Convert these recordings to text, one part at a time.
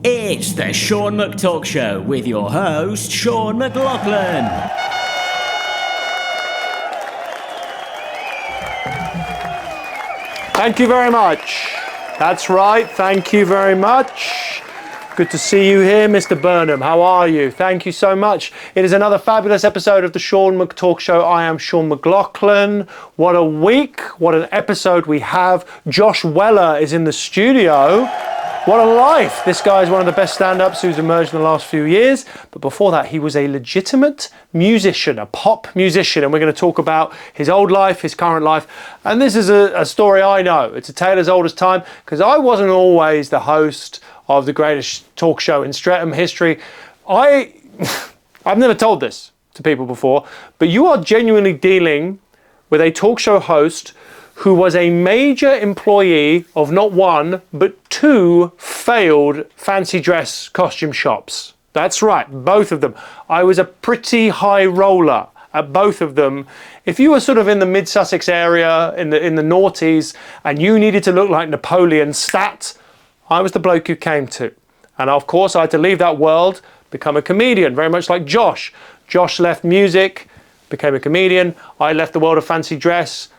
It's the Sean McTalk Show with your host, Sean McLaughlin. Thank you very much. That's right, thank you very much. Good to see you here, Mr. Burnham. How are you? Thank you so much. It is another fabulous episode of the Sean McTalk Show. I am Sean McLaughlin. What a week, what an episode we have. Josh Weller is in the studio. What a life. This guy is one of the best stand-ups who's emerged in the last few years. But before that, he was a legitimate musician, a pop musician. And we're going to talk about his old life, his current life. And this is a story I know. It's a tale as old as time, because I wasn't always the host of the greatest talk show in Streatham history. I've never told this to people before, but you are genuinely dealing with a talk show host who was a major employee of not one, but two failed fancy dress costume shops. That's right, both of them. I was a pretty high roller at both of them. If you were sort of in the mid-Sussex area, in the noughties, and you needed to look like Napoleon Stat, I was the bloke you came to. And of course, I had to leave that world, become a comedian, very much like Josh. Josh left music, became a comedian. I left the world of fancy dress,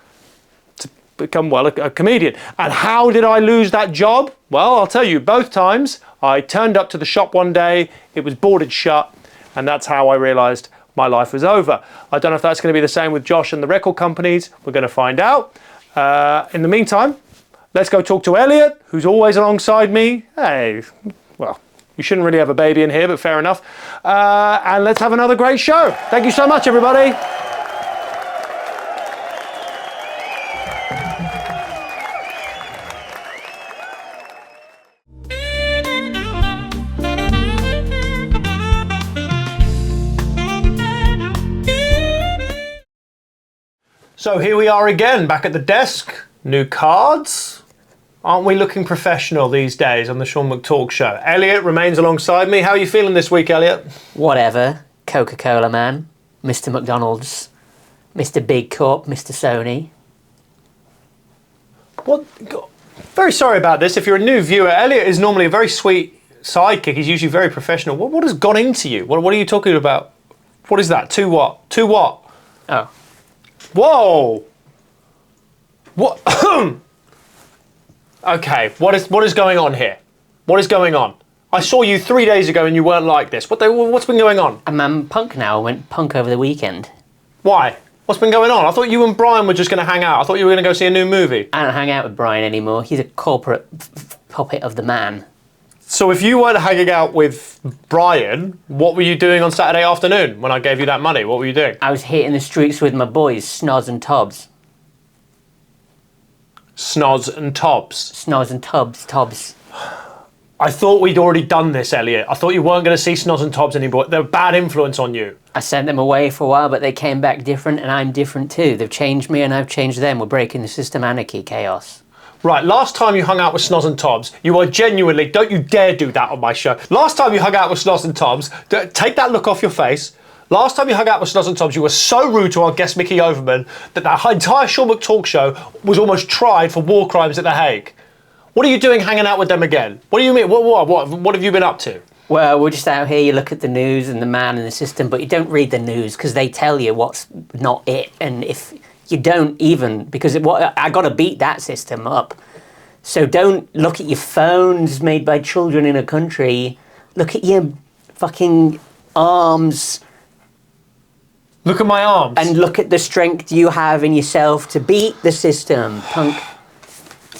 become, well, a comedian. And how did I lose that job? Well, I'll tell you, both times I turned up to the shop one day, it was boarded shut, and that's how I realized my life was over. I don't know if that's going to be the same with Josh and the record companies. We're going to find out. In the meantime, let's go talk to Elliot, who's always alongside me. Hey, well, you shouldn't really have a baby in here, but fair enough. And let's have another great show. Thank you so much, everybody. So here we are again, back at the desk. New cards. Aren't we looking professional these days on the Sean McTalk Show? Elliot remains alongside me. How are you feeling this week, Elliot? Whatever. Coca-Cola Man, Mr. McDonald's, Mr. Big Cup, Mr. Sony. What? Very sorry about this. If you're a new viewer, Elliot is normally a very sweet sidekick. He's usually very professional. What has gone into you? What are you talking about? What is that? To what? To what? Oh. Whoa! What? Okay, what is going on here? What is going on? I saw you 3 days ago and you weren't like this. What's been going on? I'm punk now. I went punk over the weekend. Why? What's been going on? I thought you and Brian were just going to hang out. I thought you were going to go see a new movie. I don't hang out with Brian anymore. He's a corporate puppet of the man. So if you weren't hanging out with Brian, what were you doing on Saturday afternoon when I gave you that money? What were you doing? I was hitting the streets with my boys, Snoz and Tobs. Snoz and Tobs? Snoz and Tobs. I thought we'd already done this, Elliot. I thought you weren't going to see Snoz and Tobs anymore. They're a bad influence on you. I sent them away for a while, but they came back different, and I'm different too. They've changed me and I've changed them. We're breaking the system, anarchy, chaos. Right, last time you hung out with Snoz and Tobs, you are genuinely, don't you dare do that on my show. Last time you hung out with Snoz and Tobs, take that look off your face. Last time you hung out with Snoz and Tobs, you were so rude to our guest Mickey Overman that entire Sean McTalk Show was almost tried for war crimes at The Hague. What are you doing hanging out with them again? What do you mean? What have you been up to? Well, we're just out here, you look at the news and the man and the system, but you don't read the news because they tell you what's not it. And if you don't even, because I got to beat that system up. So don't look at your phones made by children in a country. Look at your fucking arms. Look at my arms. And look at the strength you have in yourself to beat the system, punk.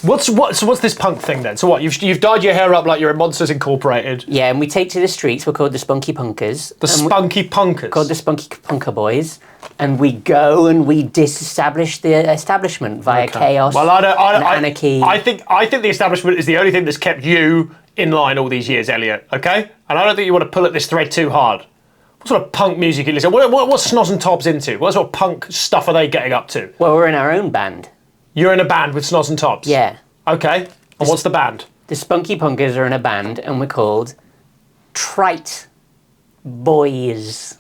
What's this punk thing then? So what? You've dyed your hair up like you're in Monsters Incorporated. Yeah, and we take to the streets. We're called the Spunky Punkers. The Spunky Punkers. Called the Spunky Punker Boys, and we go and we disestablish the establishment via chaos and anarchy. I think the establishment is the only thing that's kept you in line all these years, Elliot. Okay, and I don't think you want to pull at this thread too hard. What sort of punk music you listen? What's Snoz and Tobs into? What sort of punk stuff are they getting up to? Well, we're in our own band. You're in a band with Snoz and Tobs? Yeah. Okay. And what's the band? The Spunky Punkers are in a band, and we're called Trite Boys.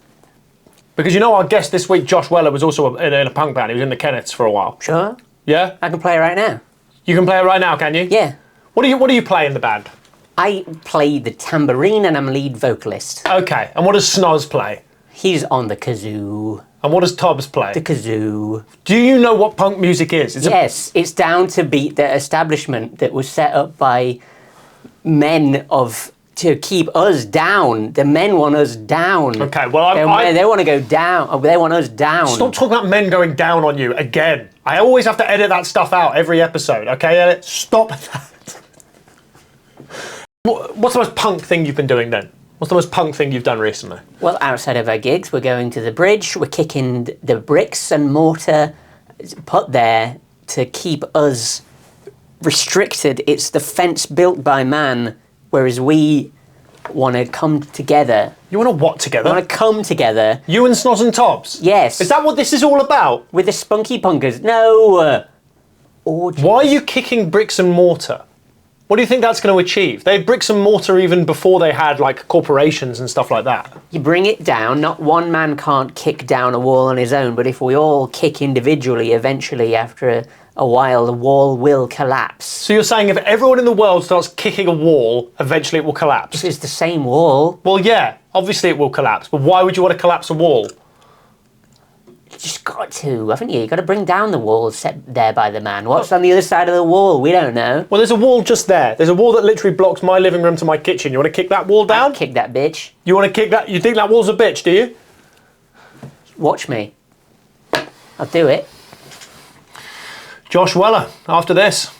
Because you know our guest this week, Josh Weller, was also in a punk band. He was in the Kennets for a while. Sure. Yeah? I can play it right now. You can play it right now, can you? Yeah. What do you play in the band? I play the tambourine and I'm lead vocalist. Okay, and what does Snoz play? He's on the kazoo. And what does Tobbs play? The kazoo. Do you know what punk music is? Yes, it's down to beat the establishment that was set up by men to keep us down. The men want us down. Okay, well, they want to go down. They want us down. Stop talking about men going down on you again. I always have to edit that stuff out every episode, okay, Elliot? Stop that. What's the most punk thing you've been doing then? What's the most punk thing you've done recently? Well, outside of our gigs, we're going to the bridge, we're kicking the bricks and mortar put there to keep us restricted. It's the fence built by man, whereas we want to come together. You want to what together? We want to come together. You and Snoz and Tobbs? Yes. Is that what this is all about? With the spunky punkers. No. Orgies. Why are you kicking bricks and mortar? What do you think that's going to achieve? They had bricks and mortar even before they had like corporations and stuff like that. You bring it down. Not one man can't kick down a wall on his own, but if we all kick individually, eventually after a while, the wall will collapse. So you're saying if everyone in the world starts kicking a wall, eventually it will collapse? If it's the same wall. Well, yeah, obviously it will collapse, but why would you want to collapse a wall? You just got to, haven't you? You got to bring down the wall set there by the man. What's on the other side of the wall? We don't know. Well, there's a wall just there. There's a wall that literally blocks my living room to my kitchen. You want to kick that wall down? Kick that bitch. You want to kick that? You think that wall's a bitch, do you? Watch me. I'll do it. Josh Weller, after this.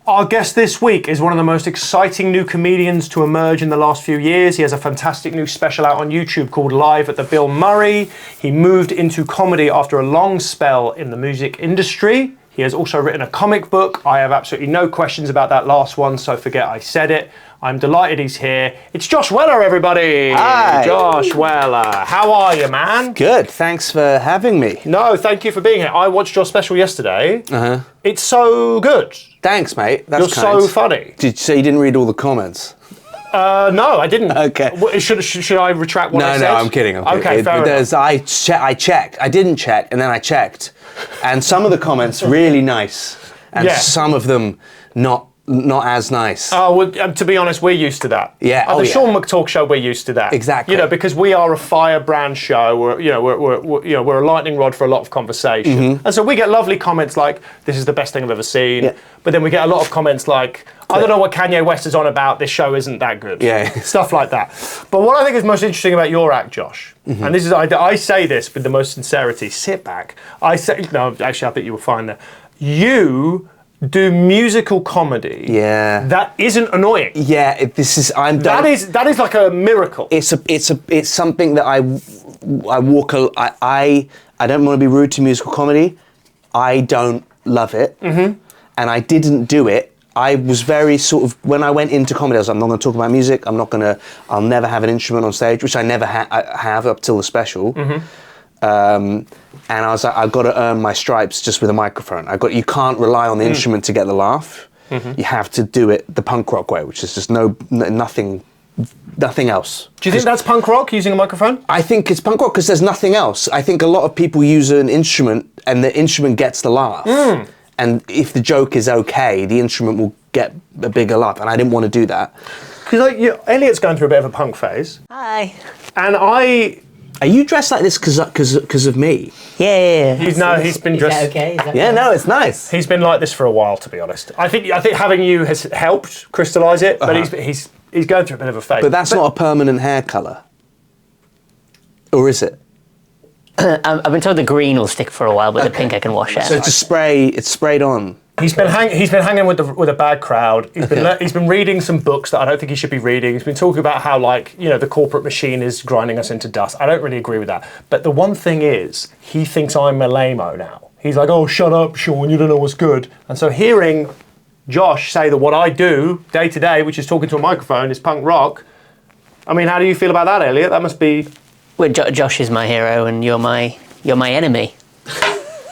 Our guest this week is one of the most exciting new comedians to emerge in the last few years. He has a fantastic new special out on YouTube called Live at the Bill Murray. He moved into comedy after a long spell in the music industry. He has also written a comic book. I have absolutely no questions about that last one, so forget I said it. I'm delighted he's here. It's Josh Weller, everybody. Hi. Josh Weller. How are you, man? Good, thanks for having me. No, thank you for being here. I watched your special yesterday. Uh-huh. It's so good. Thanks, mate. That's You're kind. so funny. So you didn't read all the comments? No, I didn't. Okay. Should I retract what I said? No, I'm kidding. Okay, fair enough. I checked. I didn't check, and then I checked. And some of the comments really nice, and Yeah. some of them not as nice. Oh, well, to be honest, we're used to that. Yeah, At oh, the yeah. Sean McTalk show, we're used to that. Exactly. You know, because we are a firebrand show. We're a lightning rod for a lot of conversation, and so we get lovely comments like, "This is the best thing I've ever seen." Yeah. But then we get a lot of comments like, "I don't know what Kanye West is on about. This show isn't that good." Yeah. Stuff like that. But what I think is most interesting about your act, Josh, and this is I say this with the most sincerity. Sit back. No, actually, I think you were fine there. You do musical comedy. Yeah. That isn't annoying. Yeah, That is like a miracle. It's something that I walk. I don't want to be rude to musical comedy. I don't love it, and I didn't do it. I was very sort of, when I went into comedy, I was like, I'm not going to talk about music. I'll never have an instrument on stage, which I never have up till the special. And I was like, I've got to earn my stripes just with a microphone. You can't rely on the instrument to get the laugh. You have to do it the punk rock way, which is just nothing else. Do you think that's punk rock, using a microphone? I think it's punk rock because there's nothing else. I think a lot of people use an instrument and the instrument gets the laugh. And if the joke is okay, the instrument will get a bigger laugh. And I didn't want to do that. Because Elliot's going through a bit of a punk phase. Hi. And Are you dressed like this because of me? Yeah. he's been Is dressed. that okay? Yeah, no, it's nice. He's been like this for a while, to be honest. I think having you has helped crystallise it, but he's going through a bit of a phase. But that's not a permanent hair colour. Or is it? I've been told the green will stick for a while, but the pink I can wash out. So it's sprayed on. He's been hanging with a bad crowd. He's been reading some books that I don't think he should be reading. He's been talking about how the corporate machine is grinding us into dust. I don't really agree with that. But the one thing is, he thinks I'm a lame-o now. He's like, "Oh, shut up, Sean, you don't know what's good." And so hearing Josh say that what I do day to day, which is talking to a microphone, is punk rock. I mean, how do you feel about that, Elliot? That must be. Well, Josh is my hero, and you're my enemy.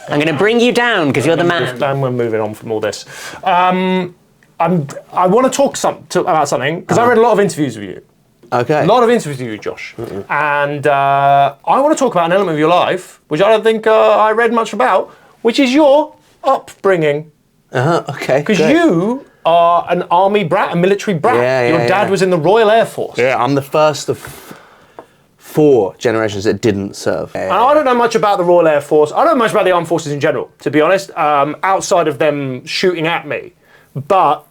I'm going to bring you down because you're the man. And we're moving on from all this. I want to talk about something because I read a lot of interviews with you, Okay. A lot of interviews with you, Josh. And I want to talk about an element of your life, which I don't think I read much about, which is your upbringing. Okay. Because great. you are an army brat, a military brat. Your dad was in the Royal Air Force. Yeah, I'm the first of 4 generations that didn't serve. And I don't know much about the Royal Air Force. I don't know much about the armed forces in general, to be honest, outside of them shooting at me. But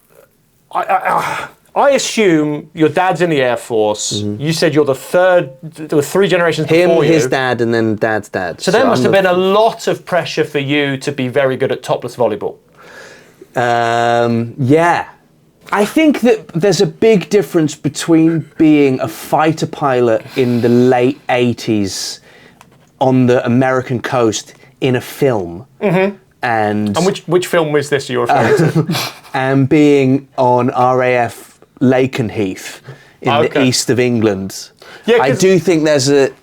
I assume your dad's in the Air Force. You said you're the third, there were 3 generations before you. His dad, and then dad's dad. So there must have been a lot of pressure for you to be very good at topless volleyball. Yeah. I think that there's a big difference between being a fighter pilot in the late 80s on the American coast in a film. And which film was this you're referring to? and being on RAF Lakenheath in the east of England. Yeah, I do think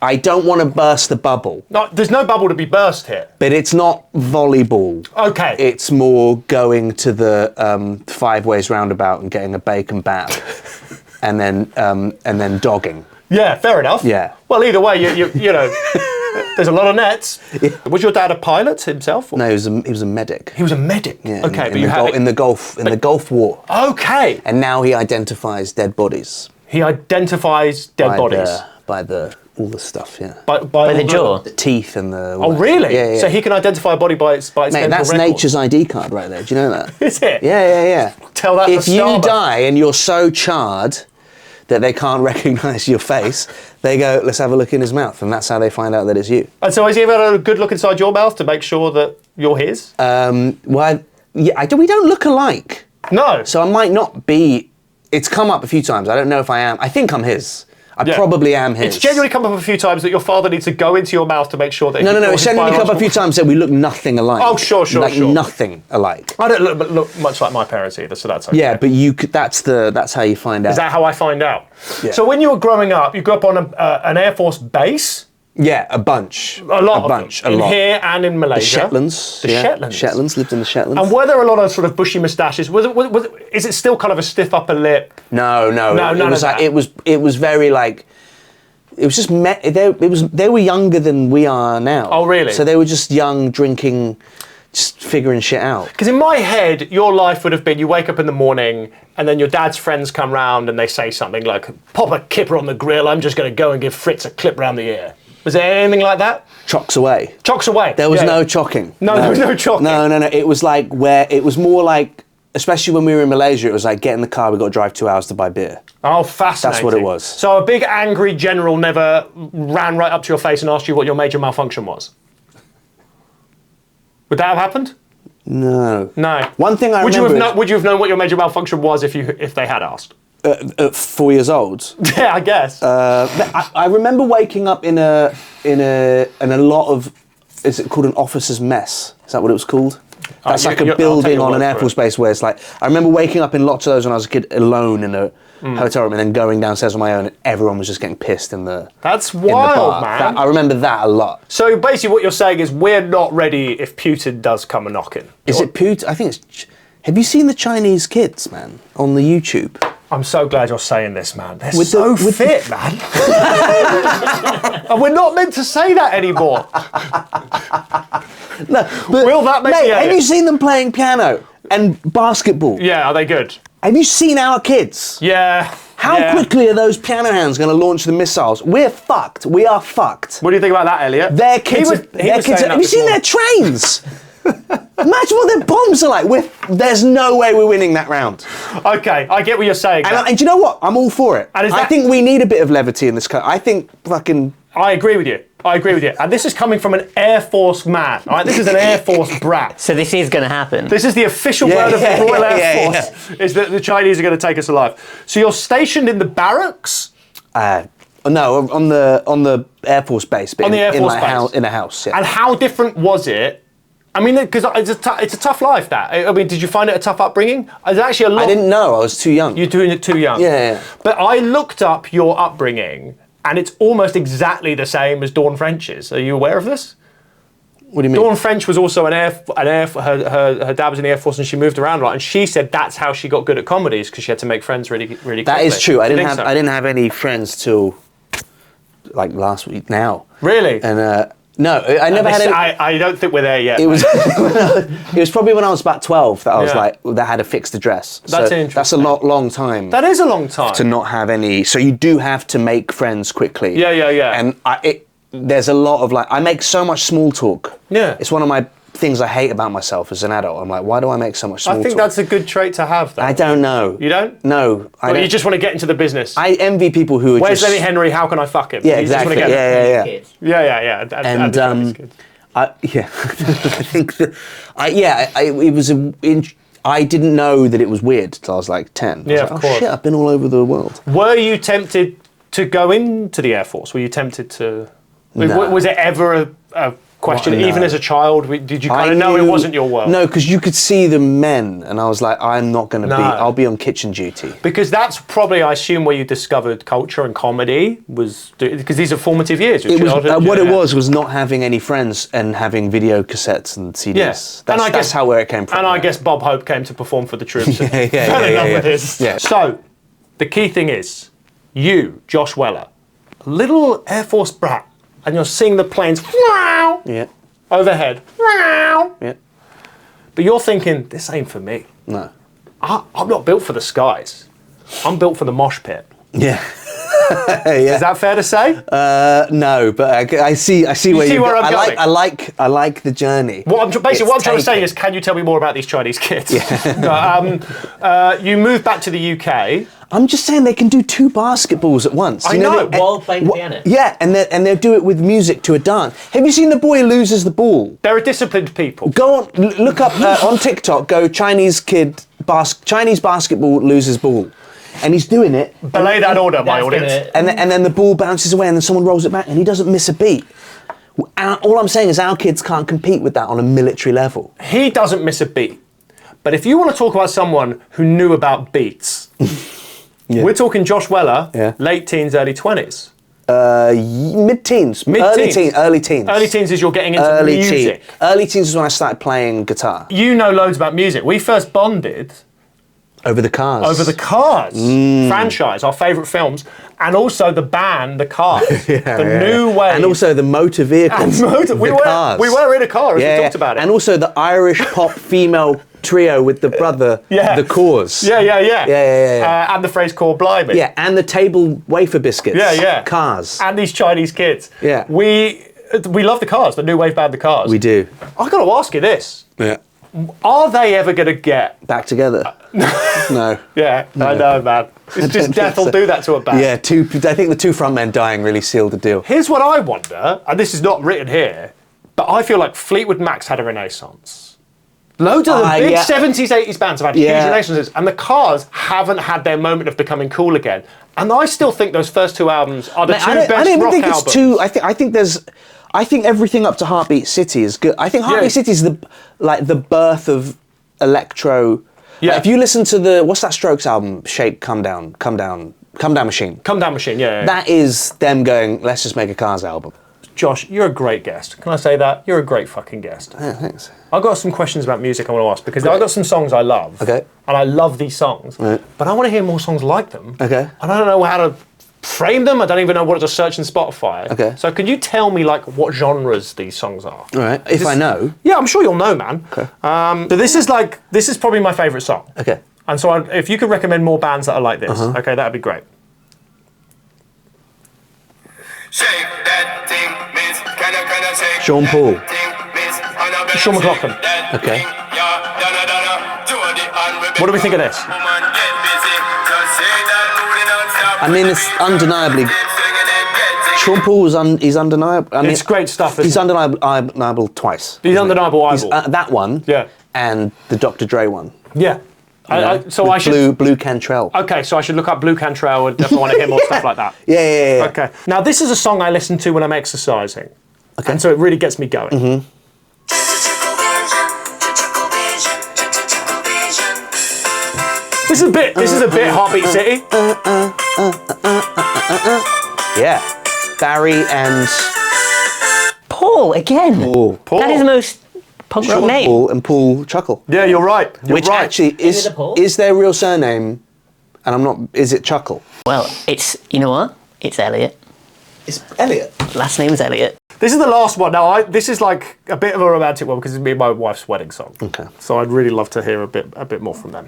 I don't want to burst the bubble. No, there's no bubble to be burst here. But it's not volleyball. Okay. It's more going to the 5 ways roundabout and getting a bacon bat, and then dogging. Yeah, fair enough. Yeah. Well, either way, you know, there's a lot of nets. Yeah. Was your dad a pilot himself? Or? No, he was a medic. He was a medic. Yeah, okay, in the Gulf War. Okay. And now he identifies dead bodies. He identifies dead bodies by all the stuff. Yeah. By the jaw, the teeth, and the. Oh, really? Yeah. So he can identify a body by its. Mate, that's record. nature's ID card right there. Do you know that? Is it? Yeah. Tell that. If to you Starbucks. die and you're so charred that they can't recognise your face, they go, let's have a look in his mouth, and that's how they find out that it's you. And so has he ever had a good look inside your mouth to make sure that you're his? We don't look alike. No. So I might not be. It's come up a few times. I don't know if I am. I think I'm his. I probably am his. It's genuinely come up a few times that your father needs to go into your mouth to make sure that. No. It's genuinely come up a few times that we look nothing alike. Oh, sure. Nothing alike. I don't look much like my parents either, so that's okay. Yeah, but you could. That's how you find out. Is that how I find out? Yeah. So when you were growing up, you grew up on an Air Force base. Yeah, a bunch. A lot. Here and in Malaysia. The Shetlands. The Shetlands. Shetlands, lived in the Shetlands. And were there a lot of sort of bushy moustaches? Is it still kind of a stiff upper lip? No. None of that. It was very like. It was just they were younger than we are now. Oh, really? So they were just young, drinking, just figuring shit out. Because in my head, your life would have been you wake up in the morning and then your dad's friends come round and they say something like, "Pop a kipper on the grill. I'm just going to go and give Fritz a clip round the ear." Was there anything like that? Chocks away. Chocks away. There was no chocking. No, there was no chocking. No. It was like it was more like, especially when we were in Malaysia, it was like, get in the car, we've got to drive 2 hours to buy beer. Oh, fascinating. That's what it was. So a big angry general never ran right up to your face and asked you what your major malfunction was? Would that have happened? No. One thing I remember. Would you have known what your major malfunction was if they had asked? At 4 years old. Yeah, I guess. I remember waking up in a lot of. Is it called an officer's mess? Is that what it was called? That's like a building on an Air Force base where it's like. I remember waking up in lots of those when I was a kid, alone in a hotel room, and then going downstairs on my own, and everyone was just getting pissed in the. That's wild, man. I remember that a lot. So basically, what you're saying is we're not ready if Putin does come a knocking. Is it Putin? I think it's. Have you seen the Chinese kids, man, on the YouTube? I'm so glad you're saying this, man. They're so fit, man. And we're not meant to say that anymore. No, but will that make mate, me have you seen them playing piano and basketball? Yeah, are they good? Have you seen our kids? Yeah. How quickly are those piano hands going to launch the missiles? We're fucked. We are fucked. What do you think about that, Elliot? Their kids. Have you seen their trains? Imagine what their bombs are like. There's no way we're winning that round. Okay, I get what you're saying. And do you know what? I'm all for it. And I think we need a bit of levity in this country. I think fucking. I agree with you. And this is coming from an Air Force man. All right, this is an Air Force brat. So this is going to happen. This is the official word of the Royal Air Force, is that the Chinese are going to take us alive. So you're stationed in the barracks? No, on the Air Force base. On the Air Force base? In a house, yeah. And how different was it? I mean, because it's a tough life, that. I mean, did you find it a tough upbringing? There's actually a lot. I didn't know. I was too young. You're doing it too young. Yeah. But I looked up your upbringing, and it's almost exactly the same as Dawn French's. Are you aware of this? What do you mean? Dawn French was also her dad was in the Air Force and she moved around a lot, and she said that's how she got good at comedies because she had to make friends really quickly. That is true. I think didn't have any friends till like last week now. Really? And no, I never had any. I don't think we're there yet. It was it was probably when I was about 12 that I was like that had a fixed address. That's so interesting. That's a long time. That is a long time to not have any. So you do have to make friends quickly. Yeah. And there's a lot of like I make so much small talk. Yeah. It's one of my things I hate about myself as an adult. I'm like, why do I make so much small talk? I think that's a good trait to have, though. I don't know. You don't? No. You just want to get into the business. I envy people who are Where's just... Lenny Henry? How can I fuck him? Yeah, exactly. Yeah. Yeah. And I think that I didn't know that it was weird till I was like 10. Yeah, of course. Shit, I've been all over the world. Were you tempted to go into the Air Force? Were you tempted to? No. Was it ever a question? Well, no. Even as a child, did you kind of know it wasn't your world? No, because you could see the men, and I was like, I'm not going to be. I'll be on kitchen duty. Because that's probably, I assume, where you discovered culture and comedy was because these are formative years. It was was not having any friends and having video cassettes and CDs. Yes, that's where it came from. And I guess Bob Hope came to perform for the troops. Yeah. So, the key thing is, you, Josh Weller, a little Air Force brat, and you're seeing the planes overhead. Yeah. But you're thinking, this ain't for me. No. I'm not built for the skies. I'm built for the mosh pit. Yeah. Is that fair to say? No, but I see where I'm going. I like the journey. What I'm trying to say is, can you tell me more about these Chinese kids? Yeah. You moved back to the UK. I'm just saying they can do 2 basketballs at once. I know. While playing piano. Yeah, and they'll do it with music to a dance. Have you seen the boy who loses the ball? They're a disciplined people. Go on, look up on TikTok. Go Chinese basketball loses ball, and he's doing it. Belay that order, my audience. And then the ball bounces away, and then someone rolls it back, and he doesn't miss a beat. All I'm saying is our kids can't compete with that on a military level. He doesn't miss a beat. But if you want to talk about someone who knew about beats, we're talking Josh Weller, late teens, early 20s. Mid-teens. Early teens. Early teens is you're getting into music. Early teens is when I started playing guitar. You know loads about music. We first bonded over the Cars. Franchise, our favourite films, and also the band, the Cars, new wave, and also the motor vehicles. Cars. We were in a car as we talked about it, and also the Irish pop female trio with the brother, the Cause. And the phrase "core blimey." Yeah, and the table wafer biscuits. Cars. And these Chinese kids. Yeah. We love the Cars, the new wave band, the Cars. We do. I've got to ask you this. Yeah. Are they ever going to get back together? No. Yeah, no. I know, man. It's just death will do that to a band. Yeah, I think the 2 frontmen dying really sealed the deal. Here's what I wonder, and this is not written here, but I feel like Fleetwood Mac's had a renaissance. Loads of the big 70s, 80s bands have had huge renaissances, and the Cars haven't had their moment of becoming cool again. And I still think those first 2 albums are the best rock albums. I don't think it's too. I think everything up to Heartbeat City is good. I think Heartbeat City is the birth of electro. Yeah. Like if you listen to what's that Strokes album? Shake, Come Down Machine. Come Down Machine. Yeah. That is them going. Let's just make a Cars album. Josh, you're a great guest. Can I say that? You're a great fucking guest. Yeah, thanks. I've got some questions about music I want to ask because I've got some songs I love. Okay. And I love these songs. Right. But I want to hear more songs like them. Okay. I don't know how to frame them. I don't even know what to search in Spotify. Okay. So can you tell me like what genres these songs are? All right. If I know. Yeah, I'm sure you'll know, man. Okay. So this is probably my favourite song. Okay. And so if you could recommend more bands that are like this, okay, that'd be great. Shake that thing, miss. Can I shake Sean Paul. Sean McLaughlin. Okay. What do we think of this? I mean, it's undeniably. Sean Paul is undeniable. I mean, It's great stuff. He's isn't it? undeniable twice. He's undeniable He's, eyeball. that one. Yeah. And the Dr. Dre one. Yeah. So I should. Blue Cantrell. Okay, so I should look up Blue Cantrell and definitely want to hear more stuff like that. Yeah. Okay. Now this is a song I listen to when I'm exercising. Okay. And so it really gets me going. Mm-hmm. This is a bit Heartbeat City. Yeah. Barry and Paul again. Paul. That is the most punk rock Sean name. Paul and Paul Chuckle. Yeah, you're right. You're Which right. actually Is it a Paul? is their real surname, and I'm not, is it Chuckle? Well, it's, you know what? It's Elliot. It's Elliot. Last name's Elliot. This is the last one. Now, this is like a bit of a romantic one because it's me and my wife's wedding song. Okay. So I'd really love to hear a bit more from them.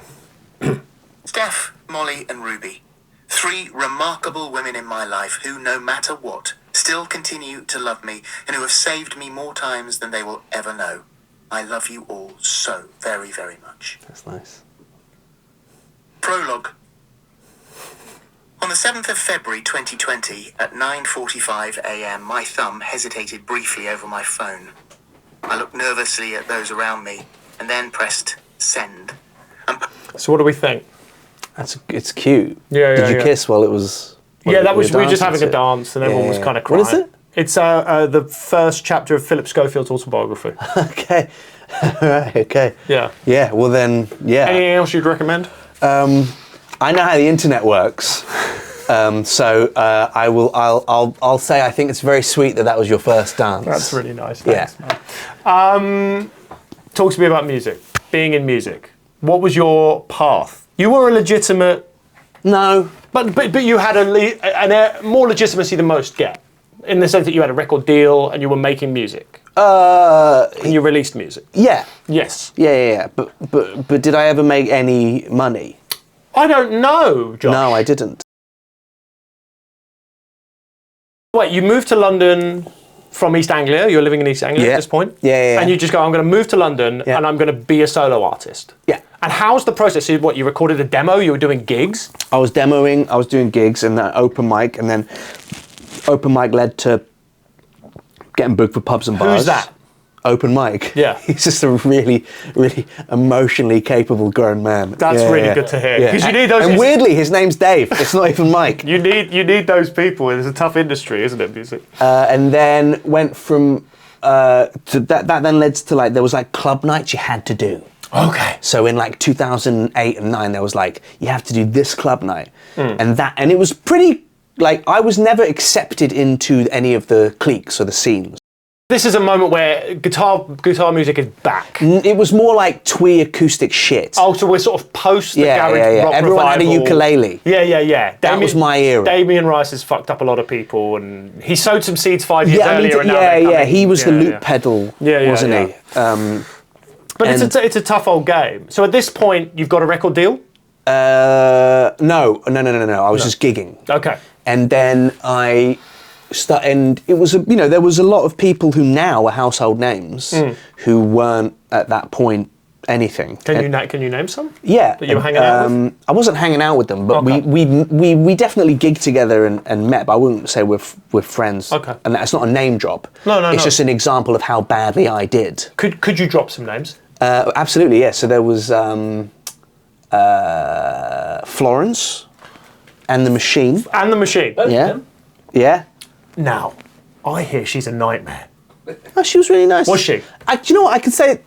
Steph, Molly, and Ruby. 3 remarkable women in my life who, no matter what, still continue to love me and who have saved me more times than they will ever know. I love you all so very, very much. That's nice. Prologue. On the 7th of February 2020, at 9:45 a.m, my thumb hesitated briefly over my phone. I looked nervously at those around me and then pressed send. So what do we think? It's cute. Yeah, Did you yeah. kiss while it was? Yeah, that we was, we were just having a dance and everyone was kind of crying. What is it? It's the first chapter of Philip Schofield's autobiography. Okay. Right. Okay. Yeah. Yeah. Well then, yeah. Anything else you'd recommend? I know how the internet works, so I'll say I think it's very sweet that was your first dance. That's really nice. Yeah. Thanks, man. Talk to me about music. Being in music. What was your path? You were a legitimate, No. but you had a more legitimacy than most get, in the sense that you had a record deal and you were making music. And you released music. Yeah. Yes. Yeah. But did I ever make any money? I don't know, Josh. No, I didn't. Wait, you moved to London from East Anglia. You're living in East Anglia Yeah. at this point. Yeah. And you just go, I'm going to move to London Yeah. and I'm going to be a solo artist. Yeah. And how's the process? So what, you recorded a demo? You were doing gigs? I was demoing. I was doing gigs and then open mic, and then open mic led to getting booked for pubs and bars. Who's that? Open mic. Yeah. He's just a really, really emotionally capable grown man. That's really good to hear. Yeah. 'Cause you need those- And weirdly, his name's Dave. It's not even Mike. You need those people. It's a tough industry, isn't it, music? And then went from to that then led to like there was like club nights you had to do. Okay. So in like 2008 and 9, there was like you have to do this club night, and it was pretty like I was never accepted into any of the cliques or the scenes. This is a moment where guitar music is back. It was more like twee acoustic shit. Oh, so we're sort of post the garage rock Everyone had a revival. ukulele. Yeah. That was my era. Damien Rice has fucked up a lot of people, and he sowed some seeds 5 years Yeah, I mean, earlier. And now they're coming. he was the loop yeah. pedal, Yeah, wasn't yeah. he? But and- it's a tough old game. So at this point, you've got a record deal? No. I was just gigging. Okay. And then and it was there was a lot of people who now are household names who weren't at that point anything. Can you name some? Yeah, That you were hanging out with? I wasn't hanging out with them, but Okay. we definitely gigged together and met. But I wouldn't say we're friends. Okay. And that's not a name drop. No, It's no. just an example of how badly I did. Could you drop some names? Absolutely, yeah. So there was Florence and the Machine. And the Machine. Yeah. Now, I hear she's a nightmare. Oh, she was really nice. Was she? Do you know what? I can say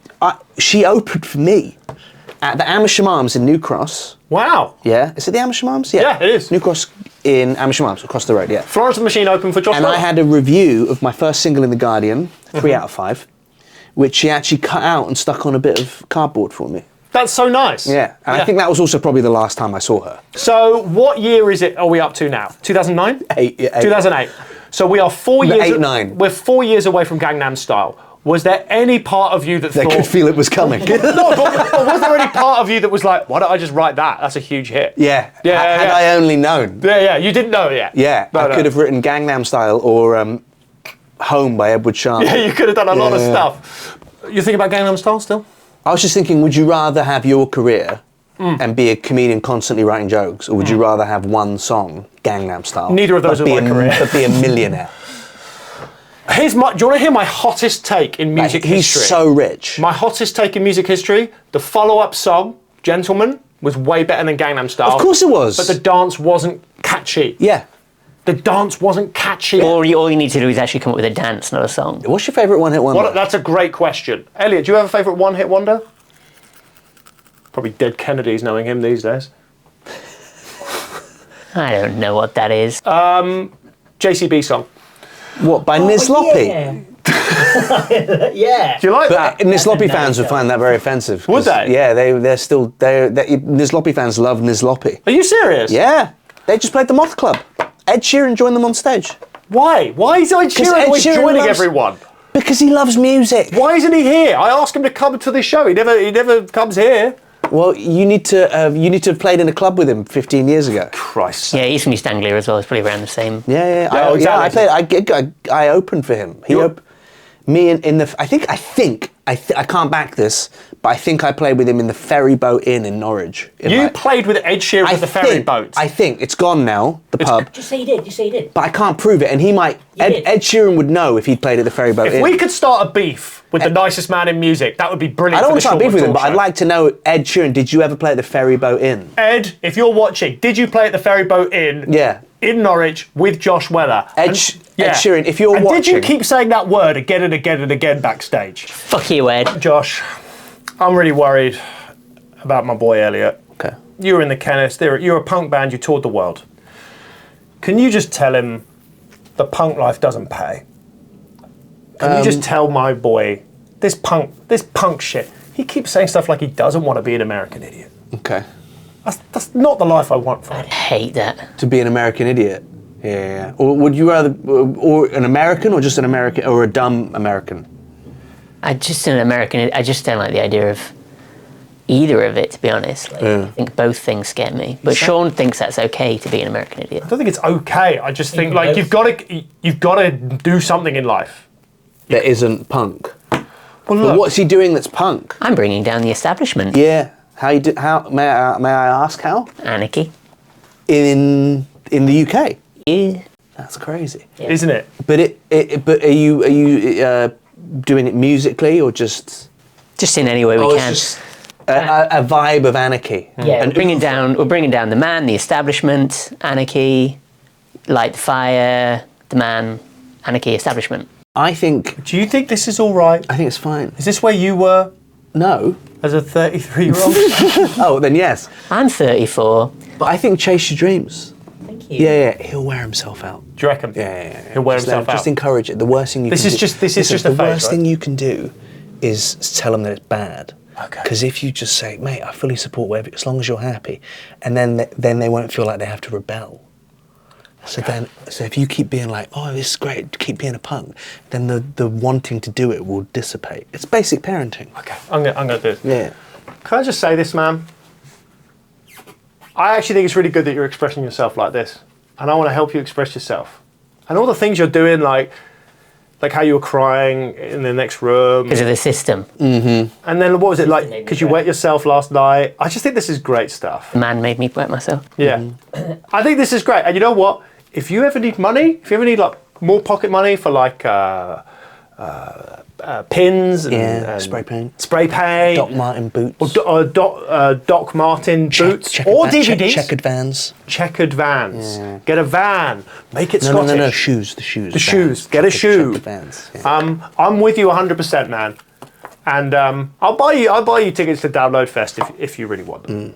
she opened for me at the Amersham Arms in New Cross. Wow. Yeah. Is it the Amersham Arms? Yeah, it is. New Cross in Amersham Arms, across the road, yeah. Florence and the Machine open for Josh And I Brolin. had a review of my first single in The Guardian, 3 out of 5, which she actually cut out and stuck on a bit of cardboard for me. That's so nice. Yeah. And I think that was also probably the last time I saw her. So, what year are we up to now? 2009? 2008. So we are 4 years. 8, 9. We're 4 years away from Gangnam Style. Was there any part of you that They thought? could feel it was coming. No, but was there any part of you that was like, why don't I just write that? That's a huge hit. Yeah. Yeah. Had I only known. Yeah. You didn't know it yet. Yeah. No, I could have written Gangnam Style or Home by Edward Sharp. Yeah, you could have done a lot of Yeah. stuff. You think about Gangnam Style still? I was just thinking, would you rather have your career and be a comedian constantly writing jokes, or would you rather have one song, Gangnam Style? Neither of those but are be my career. But be a millionaire. Do you want to hear my hottest take in music He's history? so rich. My hottest take in music history, the follow-up song, Gentleman, was way better than Gangnam Style. Of course it was. But the dance wasn't catchy. Yeah. The dance wasn't catchy. All you need to do is actually come up with a dance, not a song. What's your favourite one-hit wonder? That's a great question. Elliot, do you have a favourite one-hit wonder? Probably dead Kennedys knowing him these days. I don't know what that is. JCB song. What, by Niz Loppy? Yeah. Do you like that? But Nizloppy That's a fans would nice find that very offensive. Would 'cause, they? Yeah, Nizloppy fans love Nizloppy. Are you serious? Yeah, they just played the Moth Club. Ed Sheeran joined them on stage. Why? Why is Ed Sheeran Ed always Sheeran joining loves- everyone? Because he loves music. Why isn't he here? I ask him to come to the show. He never comes here. Well, you need to have played in a club with him 15 years ago. Christ. Yeah, he's from East Anglia as well. It's probably around the same. Yeah. Yeah, exactly. I opened for him. Me in the. I think. I can't back this, but I think I played with him in the Ferry Boat Inn in Norwich. You played with Ed Sheeran at the ferry boat. I think it's gone now. The pub. Just say you did. Just say you did. But I can't prove it, and he might. did. Ed Sheeran would know if he'd played at the Ferry Boat Inn. If we could start a beef with the nicest man in music, that would be brilliant. I don't for want to the start beef Sean with him, but McTalk I'd show. like to know, Ed Sheeran, did you ever play at the Ferry Boat Inn? Ed, if you're watching, did you play at the ferry boat inn? Yeah. In Norwich with Josh Weller? Ed Sheeran, if you're and watching... did you keep saying that word again and again and again backstage? Fuck you, Ed. Josh, I'm really worried about my boy Elliot. Okay. You were in the Kenneth, you're a punk band, you toured the world. Can you just tell him the punk life doesn't pay? Can you just tell my boy, this punk shit, he keeps saying stuff like he doesn't want to be an American idiot. Okay. That's not the life I want for him. Hate that. To be an American idiot. Yeah. Or would you rather... Or an American, or just an American... Or a dumb American? I just don't like the idea of either of it, to be honest. Like, I think both things scare me. But Sean thinks that's okay to be an American idiot. I don't think it's okay. I just think like you've got to do something in life. That isn't punk. Well, But look, what's he doing that's punk? I'm bringing down the establishment. Yeah. How may I ask how? Anarchy. In the UK. Yeah. That's crazy. isn't it? But but are you doing it musically or just Just in any way we it's can. just a vibe of anarchy? Yeah, And we're bringing down the man, the establishment, anarchy, light the fire, the man, anarchy, establishment. I think Do you think this is all right? I think it's fine. Is this where you were No. as a 33-year-old? Oh, then yes. I'm 34. But I think chase your dreams. Thank you. Yeah. He'll wear himself out. Do you reckon? Yeah. He'll wear Just himself out. Just encourage it. The worst thing you This can is do. just- this is Listen, just a the phase, worst right? thing you can do is tell them that it's bad. Okay. Because if you just say, mate, I fully support whatever, as long as you're happy, and then they won't feel like they have to rebel. So if you keep being like, oh, this is great, keep being a punk, then the wanting to do it will dissipate. It's basic parenting. Okay, I'm gonna do this. Yeah. Can I just say this, man? I actually think it's really good that you're expressing yourself like this, and I want to help you express yourself. And all the things you're doing, like how you were crying in the next room, Because of the system. and then what was it like? Because you wet yourself last night. I just think this is great stuff. The man made me wet myself. Yeah, I think this is great. And you know what? If you ever need money, if you ever need like more pocket money for like pins and spray paint. spray paint, Doc Martin boots. or Doc Martin boots, or DVDs, Checkered Vans. checkered vans. Get a van, make it No, Scottish. no, shoes. The shoes. The shoes. Get a shoe. Checkered Vans. Yeah. I'm with you 100%, man. And I'll buy you tickets to Download Fest if you really want them.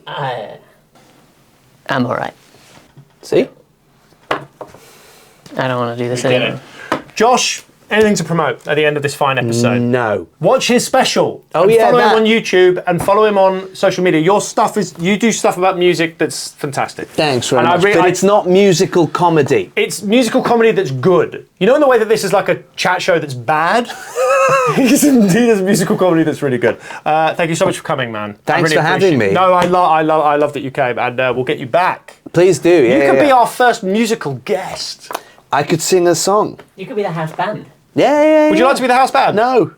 I'm all right. See? I don't want to do this Get anymore. it. Josh, anything to promote at the end of this fine episode? No. Watch his special. Oh, and yeah, follow that. him on YouTube and follow him on social media. You do stuff about music that's fantastic. Thanks very And much. But it's not musical comedy. It's musical comedy that's good. You know, in the way that this is like a chat show that's bad. he does musical comedy that's really good. Thank you so much for coming, man. I Thanks really for having appreciate it. me. No, I love that you came, and we'll get you back. Please do. Yeah, You could yeah. be our first musical guest. I could sing a song. You could be the house band. Yeah. Would you like to be the house band? No.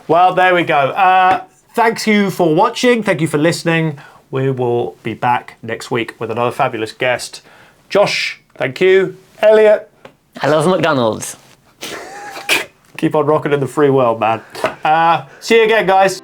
Well, there we go. Thanks you for watching. Thank you for listening. We will be back next week with another fabulous guest. Josh, thank you. Elliot, I love McDonald's. keep on rocking in the free world, man. See you again, guys.